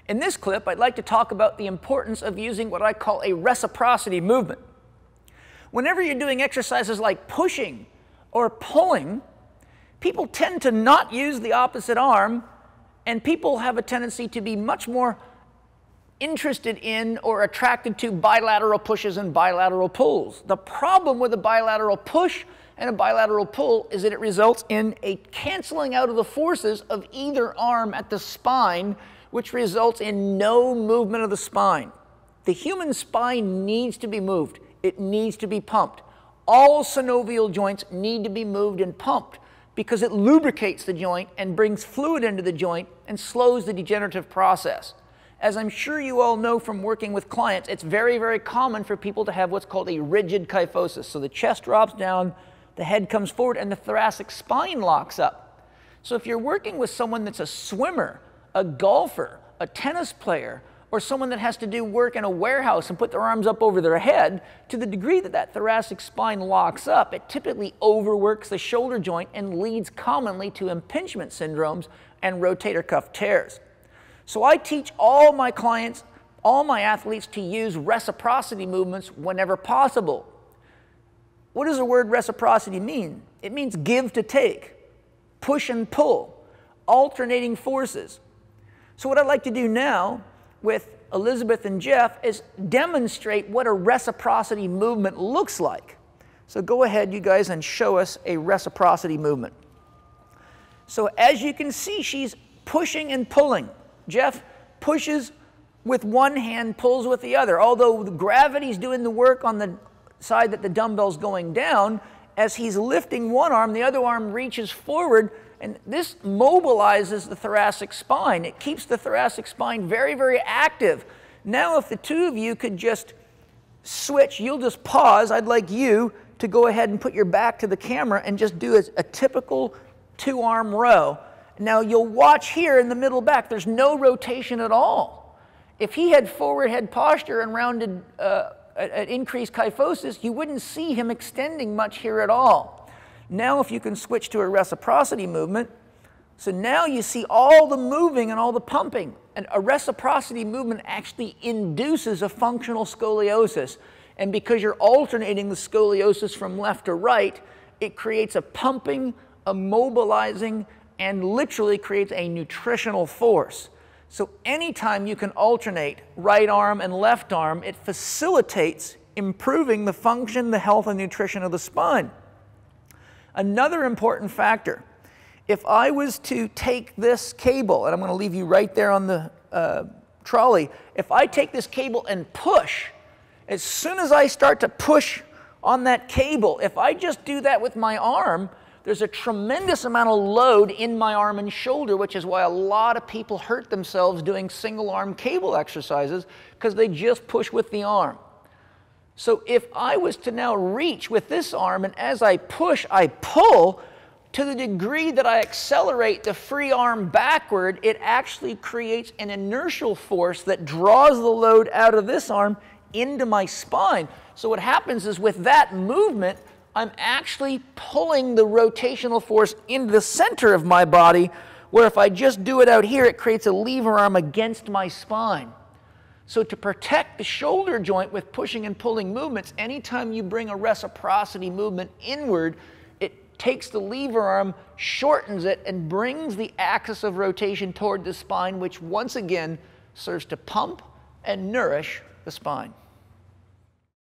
In this clip, I'd like to talk about the importance of using what I call a reciprocity movement. Whenever you're doing exercises like pushing or pulling, people tend to not use the opposite arm, and people have a tendency to be much more interested in or attracted to bilateral pushes and bilateral pulls. The problem with a bilateral push and a bilateral pull is that it results in a canceling out of the forces of either arm at the spine, which results in no movement of the spine. The human spine needs to be moved. It needs to be pumped. All synovial joints need to be moved and pumped because it lubricates the joint and brings fluid into the joint and slows the degenerative process. As I'm sure you all know from working with clients, it's very, very common for people to have what's called a rigid kyphosis. So the chest drops down, the head comes forward, and the thoracic spine locks up. So if you're working with someone that's a swimmer, a golfer, a tennis player, or someone that has to do work in a warehouse and put their arms up over their head, to the degree that that thoracic spine locks up, it typically overworks the shoulder joint and leads commonly to impingement syndromes and rotator cuff tears. So I teach all my clients, all my athletes to use reciprocity movements whenever possible. What does the word reciprocity mean? It means give to take, push and pull, alternating forces. So what I'd like to do now with Elizabeth and Jeff is demonstrate what a reciprocity movement looks like. So go ahead, you guys, and show us a reciprocity movement. So as you can see, she's pushing and pulling. Jeff pushes with one hand, pulls with the other. Although the gravity's doing the work on the side that the dumbbell's going down, as he's lifting one arm, the other arm reaches forward, and this mobilizes the thoracic spine. It keeps the thoracic spine very, very active. Now if the two of you could just switch, you'll just pause. I'd like you to go ahead and put your back to the camera and just do a typical two-arm row. Now you'll watch here in the middle back, there's no rotation at all. If he had forward head posture and rounded an increased kyphosis, you wouldn't see him extending much here at all. Now if you can switch to a reciprocity movement, so now you see all the moving and all the pumping. And a reciprocity movement actually induces a functional scoliosis. And because you're alternating the scoliosis from left to right, it creates a pumping, a mobilizing, and literally creates a nutritional force. So anytime you can alternate right arm and left arm, it facilitates improving the function, the health, and nutrition of the spine. Another important factor, if I was to take this cable, and I'm going to leave you right there on the trolley, if I take this cable and push, as soon as I start to push on that cable, if I just do that with my arm, there's a tremendous amount of load in my arm and shoulder, which is why a lot of people hurt themselves doing single arm cable exercises, because they just push with the arm. So if I was to now reach with this arm, and as I push, I pull, to the degree that I accelerate the free arm backward, it actually creates an inertial force that draws the load out of this arm into my spine. So what happens is with that movement, I'm actually pulling the rotational force into the center of my body, where if I just do it out here, it creates a lever arm against my spine. So to protect the shoulder joint with pushing and pulling movements, anytime you bring a reciprocity movement inward, it takes the lever arm, shortens it, and brings the axis of rotation toward the spine, which once again serves to pump and nourish the spine.